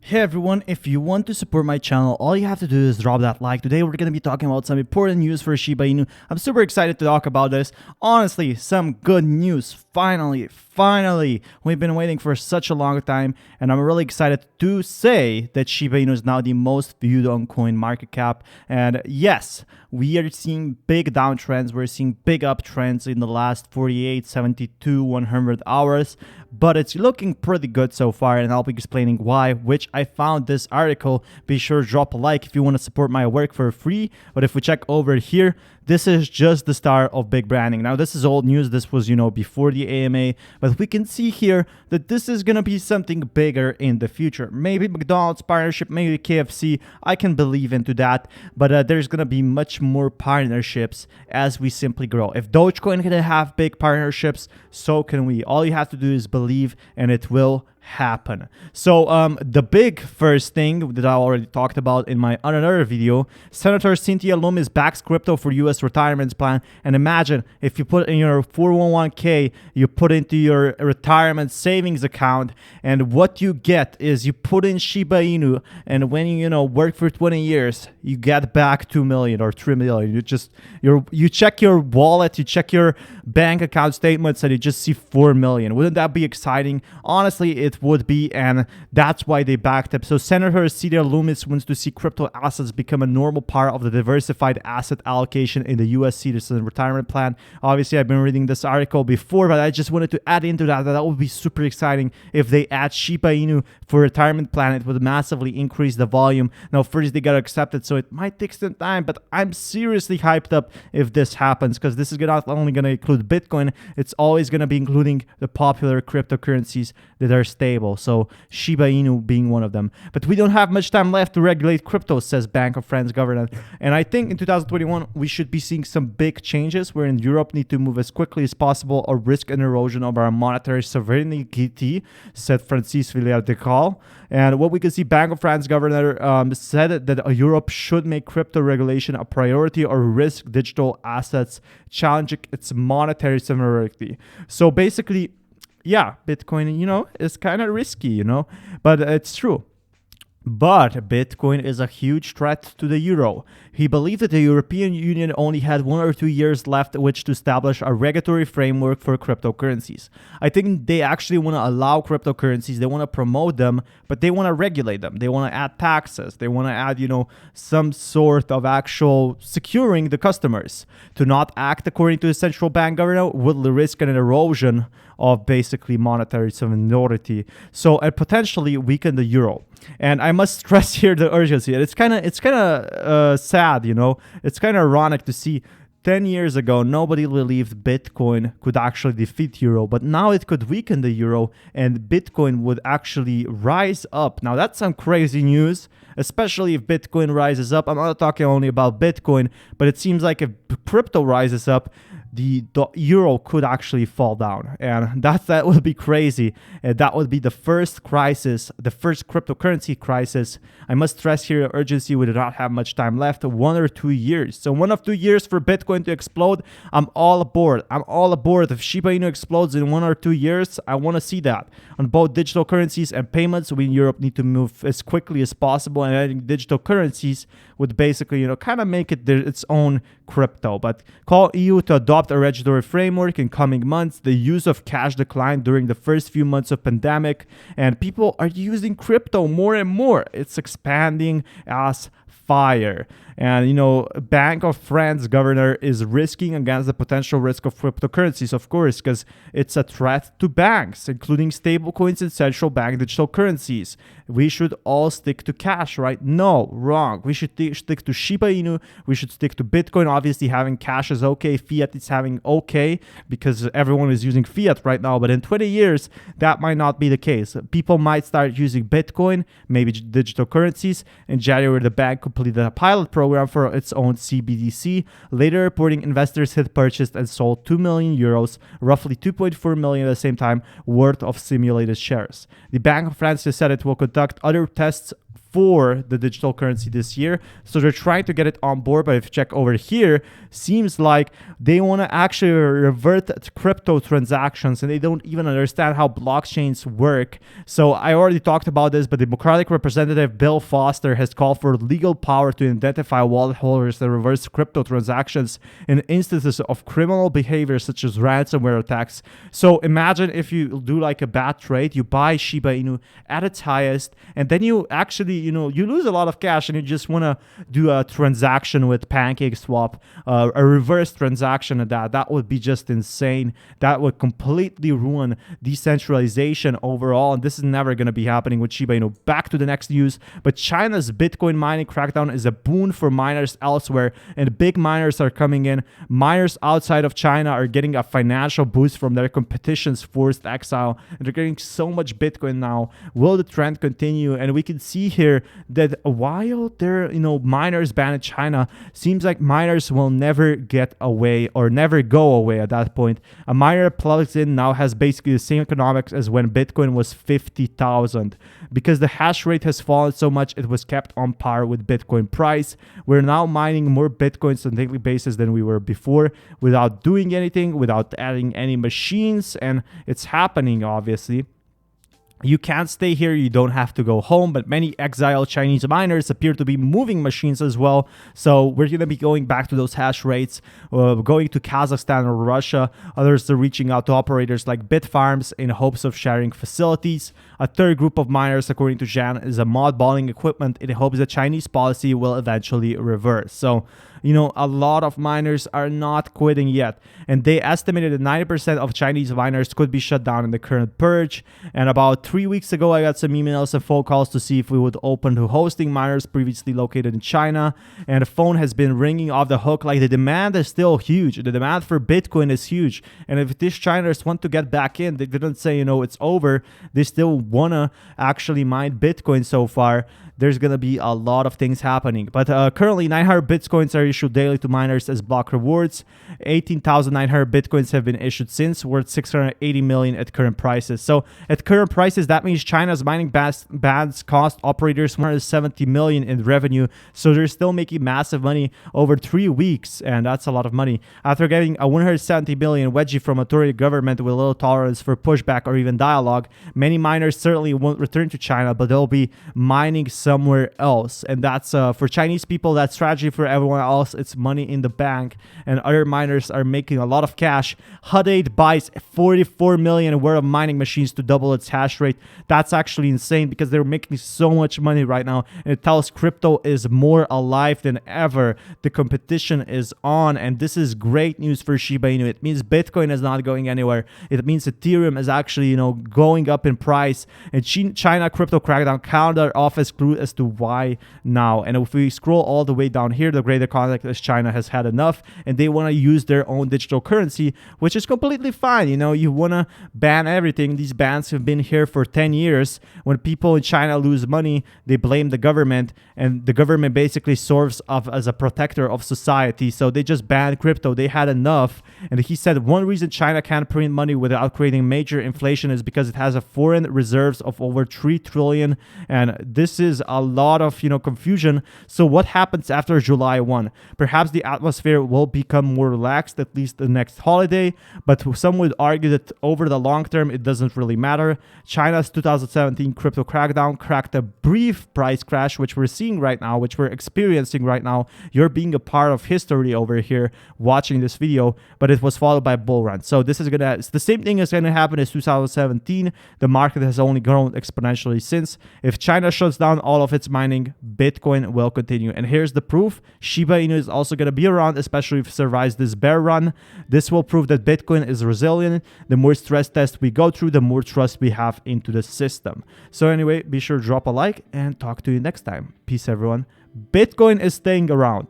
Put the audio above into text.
Hey everyone, if you want to support my channel, all you have to do is drop that like. Today we're going to be talking about some important news for Shiba Inu. I'm super excited to talk about this. Honestly, some good news. Finally. We've been waiting for such a long time, and I'm really excited to say that Shiba Inu is now the most viewed on coin market cap. And yes, we are seeing big downtrends. We're seeing big uptrends in the last 48, 72, 100 hours. But it's looking pretty good so far, and I'll be explaining why, which I found this article. Be sure to drop a like if you want to support my work for free. But if we check over here, this is just the start of big branding. Now, this is old news. This was, before the AMA. But we can see here that this is going to be something bigger in the future. Maybe McDonald's partnership, maybe KFC. I can believe into that. But there's going to be much more partnerships as we simply grow. If Dogecoin can have big partnerships, so can we. All you have to do is believe, and it will happen. So the big first thing that I already talked about in my another video, Senator Cynthia Lummis backs crypto for US retirement plan. And imagine if you put in your 401k, you put into your retirement savings account, and what you get is you put in Shiba Inu, and when you work for 20 years, you get back 2 million or 3 million. You check your wallet, you check your bank account statements, and you just see 4 million. Wouldn't that be exciting? Honestly, it would be, and that's why they backed up. So Senator Cynthia Lummis wants to see crypto assets become a normal part of the diversified asset allocation in the US citizen retirement plan. Obviously, I've been reading this article before, but I just wanted to add into that would be super exciting if they add Shiba Inu for retirement plan. It would massively increase the volume. Now, first they gotta accept it, so it might take some time, but I'm seriously hyped up if this happens, because this is not only gonna include Bitcoin, it's always gonna be including the popular cryptocurrencies that are stable. So Shiba Inu being one of them. But we don't have much time left to regulate crypto, says Bank of France governor. And I think in 2021, we should be seeing some big changes where in Europe need to move as quickly as possible or risk an erosion of our monetary sovereignty, said Francis Villardecal. And what we can see, Bank of France governor said that Europe should make crypto regulation a priority or risk digital assets, challenging its monetary sovereignty. So basically, yeah, Bitcoin, is kind of risky, but it's true. But Bitcoin is a huge threat to the euro. He believed that the European Union only had 1 or 2 years left in which to establish a regulatory framework for cryptocurrencies. I think they actually want to allow cryptocurrencies, they want to promote them, but they want to regulate them. They want to add taxes. They want to add, some sort of actual securing the customers. To not act according to the central bank governor would risk an erosion of basically monetary sovereignty. So it potentially weaken the euro. And I must stress here the urgency. It's kind of sad, It's kind of ironic to see 10 years ago, nobody believed Bitcoin could actually defeat euro, but now it could weaken the euro and Bitcoin would actually rise up. Now that's some crazy news, especially if Bitcoin rises up. I'm not talking only about Bitcoin, but it seems like if crypto rises up, the euro could actually fall down, and that would be crazy. That would be the first crisis, the first cryptocurrency crisis. I must stress here urgency. We do not have much time left, 1 or 2 years. So 1 or 2 years for Bitcoin to explode, I'm all aboard. If Shiba Inu explodes in 1 or 2 years, I want to see that. On both digital currencies and payments, we in Europe need to move as quickly as possible, and adding digital currencies would basically, kind of make it its own crypto. But call EU to adopt a regulatory framework in coming months. The use of cash declined during the first few months of pandemic, and people are using crypto more and more. It's expanding as fire. And, Bank of France governor is risking against the potential risk of cryptocurrencies, of course, because it's a threat to banks, including stablecoins and central bank digital currencies. We should all stick to cash, right? No, wrong. We should stick to Shiba Inu. We should stick to Bitcoin. Obviously, having cash is okay. Fiat is having okay because everyone is using fiat right now. But in 20 years, that might not be the case. People might start using Bitcoin, maybe digital currencies. In January, the bank completed a pilot program for its own CBDC. Later reporting investors had purchased and sold 2 million euros, roughly 2.4 million at the same time, worth of simulated shares. The Bank of France has said it will conduct other tests for the digital currency this year. So they're trying to get it on board. But if you check over here, seems like they want to actually revert to crypto transactions, and they don't even understand how blockchains work. So I already talked about this, but the Democratic Representative Bill Foster has called for legal power to identify wallet holders that reverse crypto transactions in instances of criminal behavior such as ransomware attacks. So imagine if you do like a bad trade, you buy Shiba Inu at its highest, and then you actually, you lose a lot of cash, and you just want to do a transaction with PancakeSwap, a reverse transaction of that would be just insane. That would completely ruin decentralization overall, and this is never going to be happening with Shiba Inu. Back to the next news, but China's Bitcoin mining crackdown is a boon for miners elsewhere, and big miners are coming in. Miners outside of China are getting a financial boost from their competition's forced exile, and they're getting so much Bitcoin now. Will the trend continue? And we can see here that while there, miners banned in China, seems like miners will never get away or never go away at that point. A miner plugs in now has basically the same economics as when Bitcoin was 50,000. Because the hash rate has fallen so much, it was kept on par with Bitcoin price. We're now mining more Bitcoins on a daily basis than we were before without doing anything, without adding any machines, and it's happening obviously. You can't stay here, you don't have to go home, but many exiled Chinese miners appear to be moving machines as well. So we're going to be going back to those hash rates, going to Kazakhstan or Russia. Others are reaching out to operators like Bitfarms in hopes of sharing facilities. A third group of miners, according to Zhan, is a mothballing equipment in hopes that Chinese policy will eventually reverse. So, a lot of miners are not quitting yet, and they estimated that 90% of Chinese miners could be shut down in the current purge. And about 3 weeks ago, I got some emails and phone calls to see if we would open to hosting miners previously located in China, and the phone has been ringing off the hook. Like, the demand is still huge. The demand for Bitcoin is huge, and if these Chiners want to get back in, they didn't say, it's over. They still want to actually mine Bitcoin so far. There's going to be a lot of things happening. But currently, 900 Bitcoins are issued daily to miners as block rewards. 18,900 Bitcoins have been issued since, worth 680 million at current prices. So at current prices, that means China's mining bans cost operators 170 million in revenue. So they're still making massive money over 3 weeks, and that's a lot of money. After getting a 170 million wedgie from authority government with little tolerance for pushback or even dialogue, many miners certainly won't return to China, but they'll be mining somewhere else. And that's for Chinese people, that strategy. For everyone else, it's money in the bank, and other miners are making a lot of cash. Hut 8 buys 44 million worth of mining machines to double its hash rate. That's actually insane because they're making so much money right now, and it tells crypto is more alive than ever. The competition is on, and this is great news for Shiba Inu. It means Bitcoin is not going anywhere. It means Ethereum is actually, going up in price, and China crypto crackdown counter office clue as to why now. And if we scroll all the way down here, the greater context is China has had enough, and they want to use their own digital currency, which is completely fine. You want to ban everything. These bans have been here for 10 years. When people in China lose money, they blame the government, and the government basically serves as a protector of society. So they just banned crypto. They had enough. And he said one reason China can't print money without creating major inflation is because it has a foreign reserves of over 3 trillion. And this is a lot of confusion. So what happens after July 1? Perhaps the atmosphere will become more relaxed, at least the next holiday, but some would argue that over the long term it doesn't really matter. China's 2017 crypto crackdown cracked a brief price crash, which we're seeing right now, which we're experiencing right now. You're being a part of history over here watching this video, but it was followed by a bull run. So this is it's the same thing is gonna happen as 2017. The market has only grown exponentially since. If China shuts down all of its mining, Bitcoin will continue. And here's the proof. Shiba Inu is also going to be around, especially if it survives this bear run. This will prove that Bitcoin is resilient. The more stress tests we go through, the more trust we have into the system. So anyway, be sure to drop a like and talk to you next time. Peace, everyone. Bitcoin is staying around.